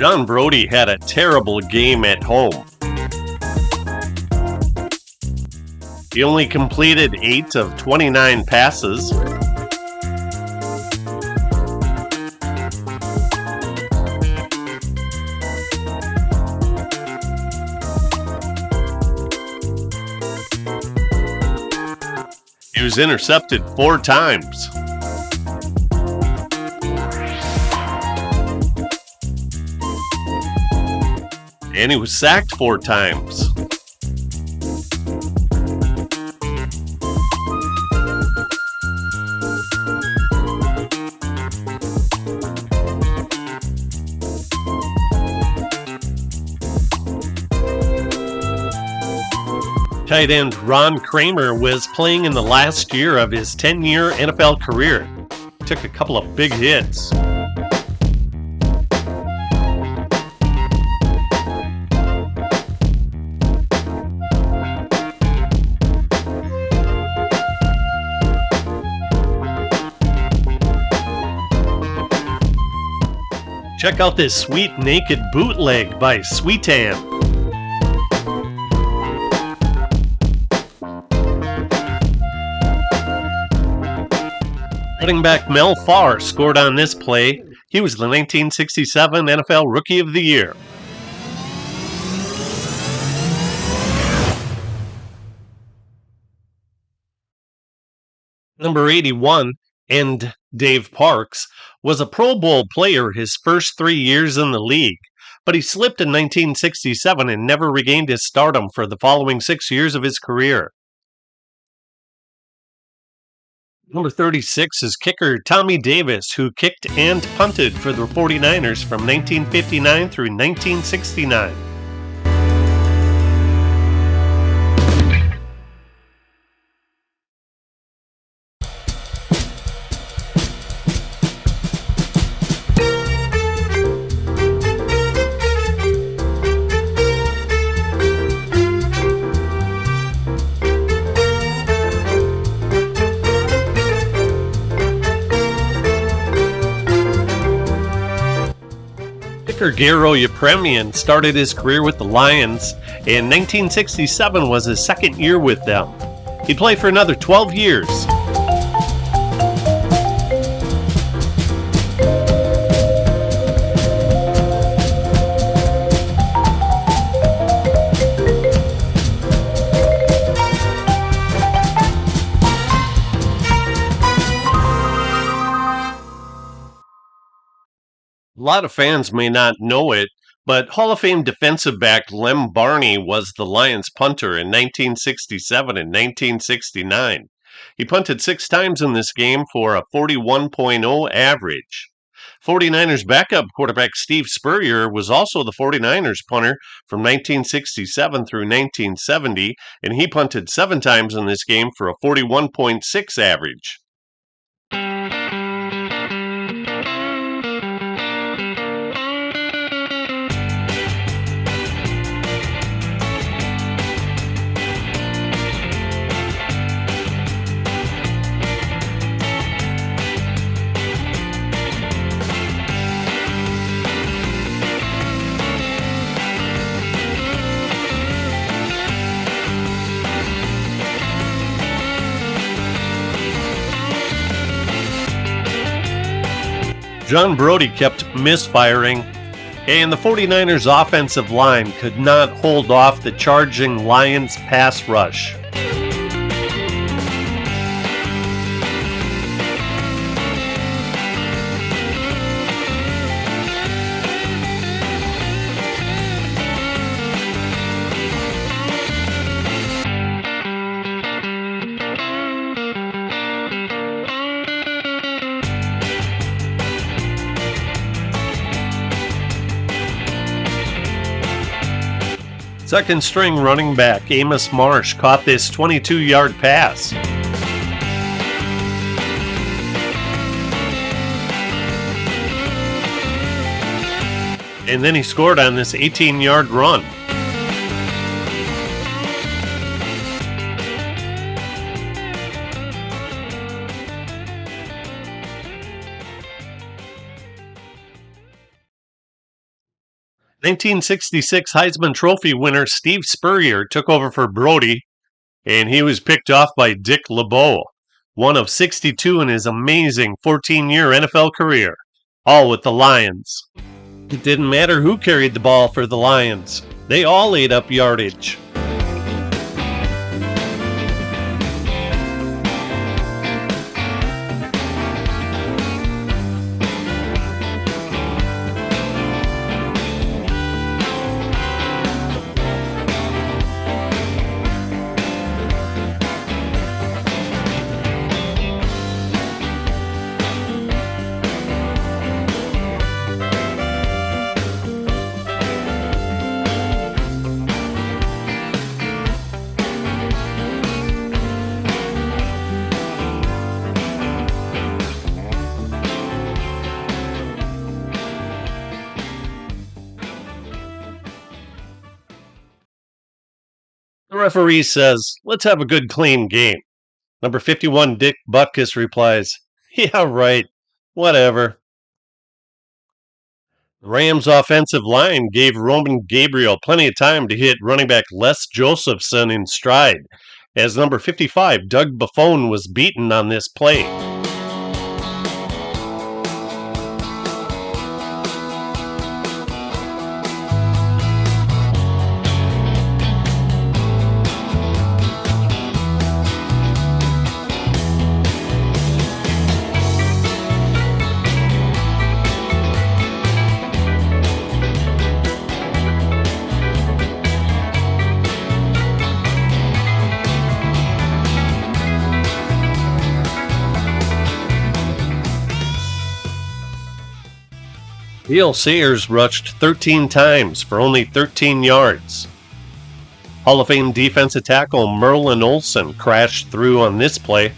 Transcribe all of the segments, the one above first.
John Brodie had a terrible game at home. He only completed 8 of 29 passes. He was intercepted 4 times. And he was sacked 4 times. Tight end Ron Kramer was playing in the last year of his 10-year NFL career. Took a couple of big hits. Check out this sweet naked bootleg by Sweetan. Running back Mel Farr scored on this play. He was the 1967 NFL Rookie of the Year. Number 81, and Dave Parks, was a Pro Bowl player his first 3 years in the league, but he slipped in 1967 and never regained his stardom for the following 6 years of his career. Number 36 is kicker Tommy Davis, who kicked and punted for the 49ers from 1959 through 1969. Kicker Garo Yepremian started his career with the Lions, and 1967 was his second year with them. He played for another 12 years. A lot of fans may not know it, but Hall of Fame defensive back Lem Barney was the Lions punter in 1967 and 1969. He punted 6 times in this game for a 41.0 average. 49ers backup quarterback Steve Spurrier was also the 49ers punter from 1967 through 1970, and he punted 7 times in this game for a 41.6 average. John Brodie kept misfiring, and the 49ers offensive line could not hold off the charging Lions pass rush. Second string running back Amos Marsh caught this 22-yard pass. And then he scored on this 18-yard run. 1966 Heisman Trophy winner Steve Spurrier took over for Brody, and he was picked off by Dick LeBeau, one of 62 in his amazing 14-year NFL career, all with the Lions. It didn't matter who carried the ball for the Lions. They all ate up yardage. The referee says, "Let's have a good, clean game." Number 51, Dick Butkus, replies, "Yeah, right. Whatever." The Rams' offensive line gave Roman Gabriel plenty of time to hit running back Les Josephson in stride, as number 55, Doug Buffone, was beaten on this play. Gale Sayers rushed 13 times for only 13 yards. Hall of Fame defensive tackle Merlin Olsen crashed through on this play.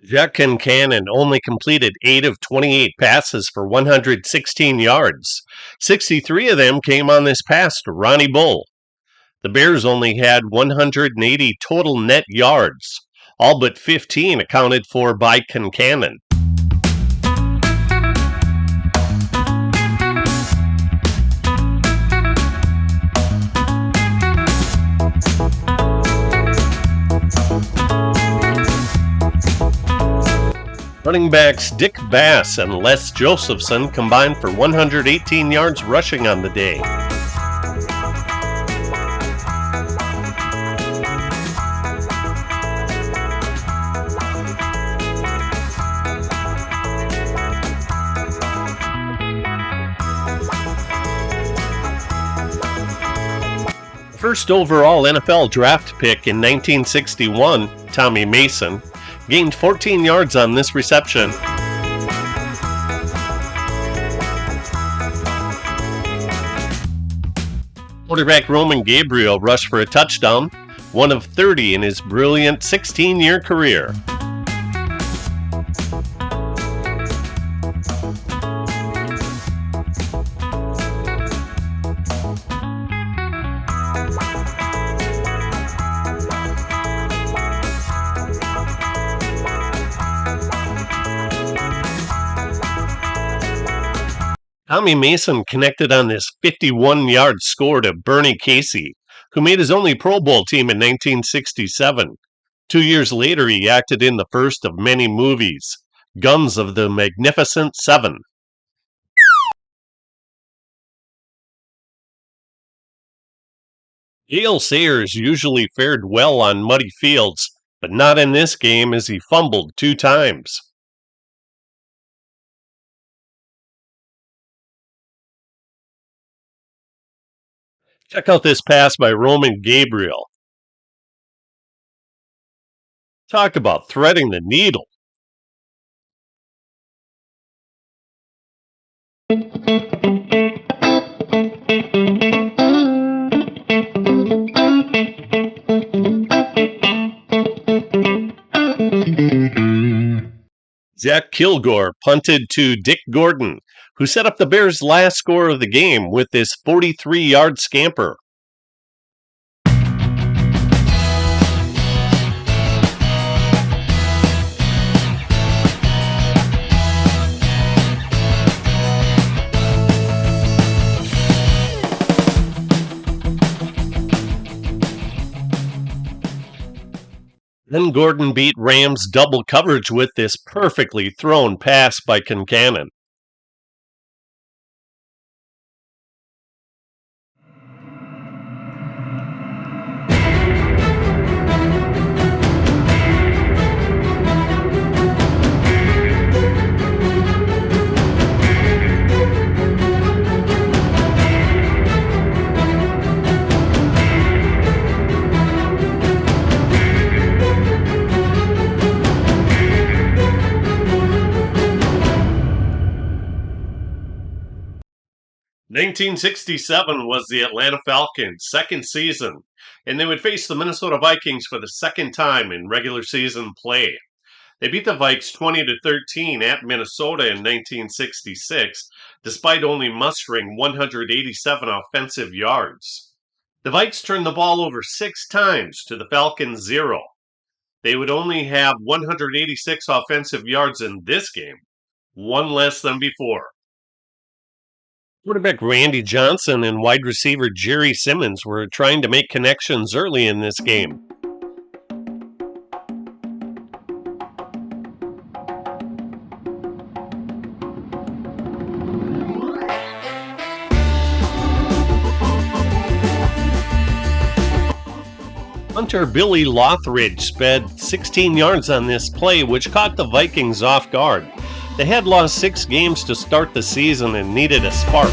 Jack Concannon only completed 8 of 28 passes for 116 yards. 63 of them came on this pass to Ronnie Bull. The Bears only had 180 total net yards, all but 15 accounted for by Concannon. Running backs Dick Bass and Les Josephson combined for 118 yards rushing on the day. First overall NFL draft pick in 1961, Tommy Mason, gained 14 yards on this reception. Quarterback Roman Gabriel rushed for a touchdown, one of 30 in his brilliant 16-year career. Tommy Mason connected on this 51-yard score to Bernie Casey, who made his only Pro Bowl team in 1967. 2 years later, he acted in the first of many movies, Guns of the Magnificent Seven. Gale Sayers usually fared well on muddy fields, but not in this game as he fumbled 2 times. Check out this pass by Roman Gabriel. Talk about threading the needle. Jack Kilgore punted to Dick Gordon, who set up the Bears' last score of the game with this 43-yard scamper. Then Gordon beat Rams double coverage with this perfectly thrown pass by Concannon. "1967 was the Atlanta Falcons' second season, and they would face the Minnesota Vikings for the second time in regular season play. They beat the Vikes 20-13 at Minnesota in 1966, despite only mustering 187 offensive yards. The Vikes turned the ball over 6 times to the Falcons' 0. They would only have 186 offensive yards in this game, one less than before. Quarterback Randy Johnson and wide receiver Jerry Simmons were trying to make connections early in this game. Punter Billy Lothridge sped 16 yards on this play, which caught the Vikings off guard. They had lost 6 games to start the season and needed a spark.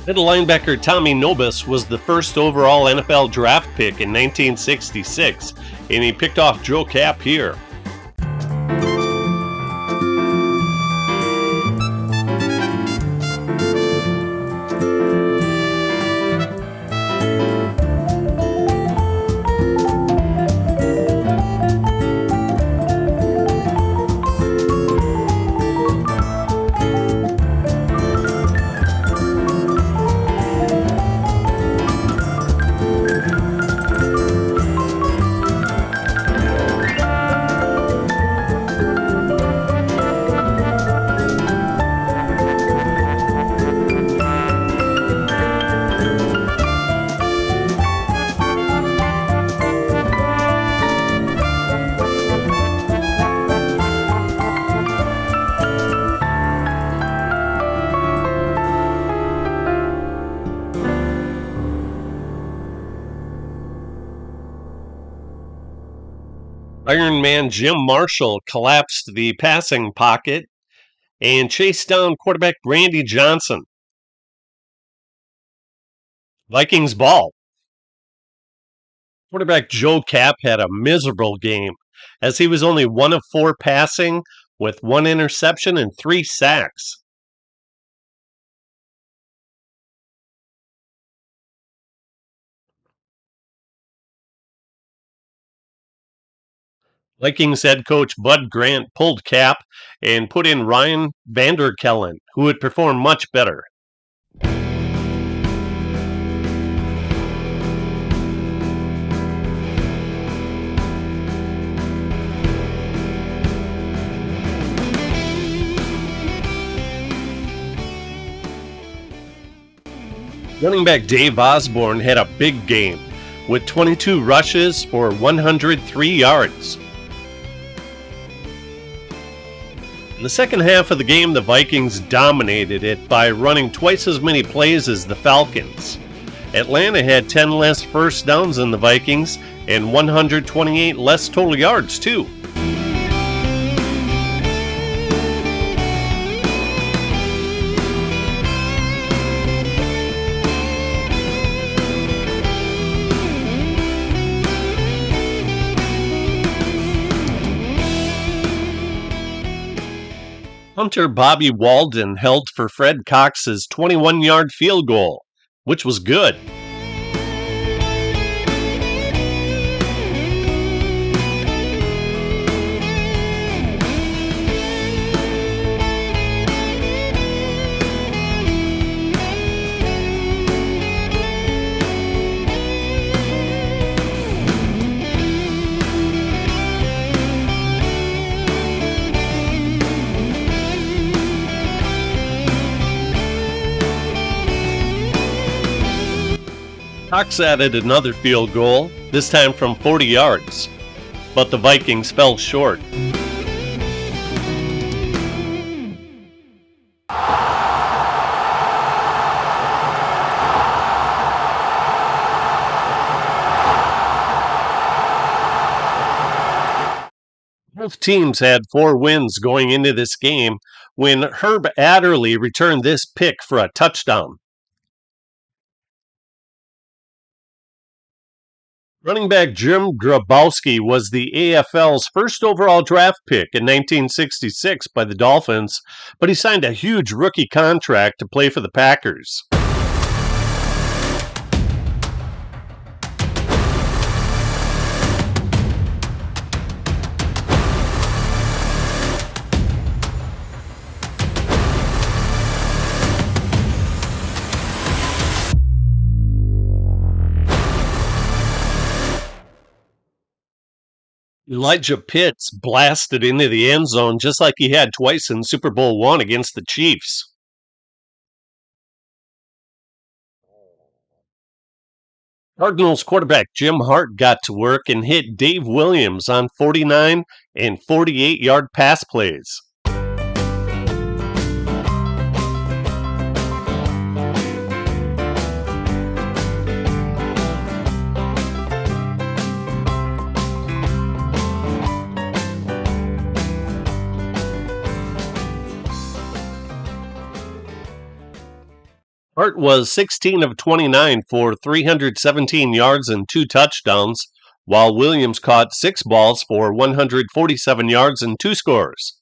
Middle linebacker Tommy Nobis was the first overall NFL draft pick in 1966, and he picked off Joe Kapp here. Iron Man Jim Marshall collapsed the passing pocket and chased down quarterback Randy Johnson. Vikings ball. Quarterback Joe Kapp had a miserable game, as he was only 1 of 4 passing with 1 interception and 3 sacks. Vikings head coach Bud Grant pulled Kapp and put in Ryan Vanderkellen, who would perform much better. Running back Dave Osborne had a big game with 22 rushes for 103 yards. In the second half of the game, the Vikings dominated it by running twice as many plays as the Falcons. Atlanta had 10 less first downs than the Vikings and 128 less total yards, too. Punter Bobby Walden held for Fred Cox's 21-yard field goal, which was good. Cox added another field goal, this time from 40 yards, but the Vikings fell short. Both teams had 4 wins going into this game when Herb Adderley returned this pick for a touchdown. Running back Jim Grabowski was the AFL's first overall draft pick in 1966 by the Dolphins, but he signed a huge rookie contract to play for the Packers. Elijah Pitts blasted into the end zone just like he had twice in Super Bowl I against the Chiefs. Cardinals quarterback Jim Hart got to work and hit Dave Williams on 49 and 48-yard pass plays. Hart was 16 of 29 for 317 yards and 2 touchdowns, while Williams caught 6 balls for 147 yards and 2 scores.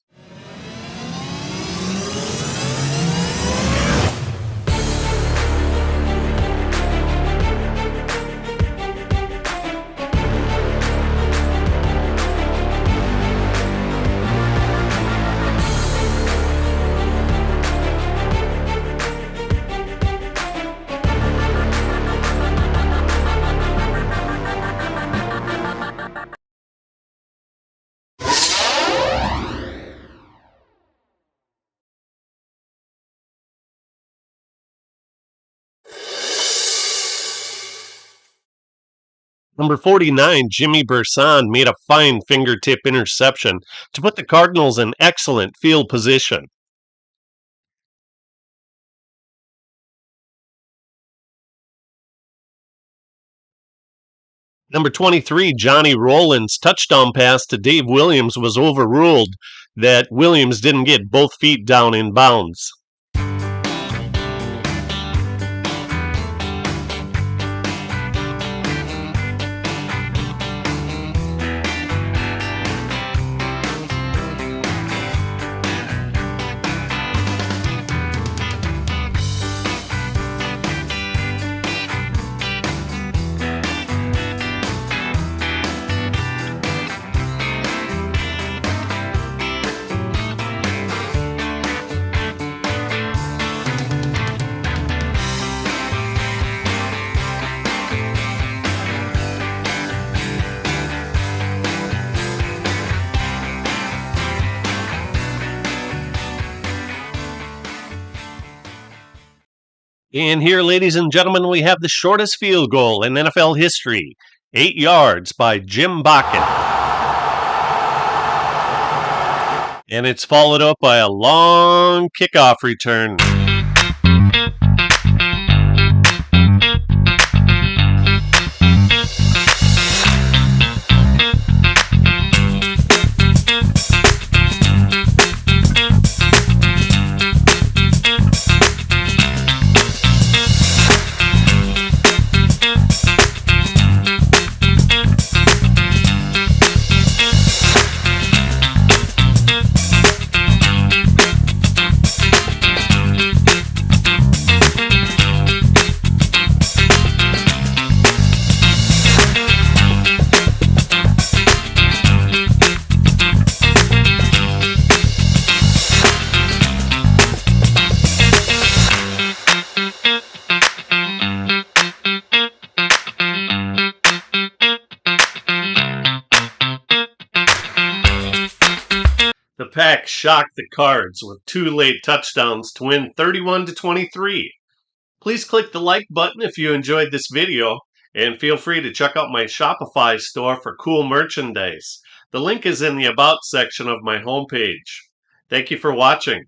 Number 49, Jimmy Burson, made a fine fingertip interception to put the Cardinals in excellent field position. Number 23, Johnny Rollins' touchdown pass to Dave Williams was overruled, that Williams didn't get both feet down in bounds. And here, ladies and gentlemen, we have the shortest field goal in NFL history, 8 yards by Jim Bakken. And it's followed up by a long kickoff return. The Pack shocked the Cards with 2 late touchdowns to win 31-23. Please click the like button if you enjoyed this video, and feel free to check out my Shopify store for cool merchandise. The link is in the About section of my homepage. Thank you for watching.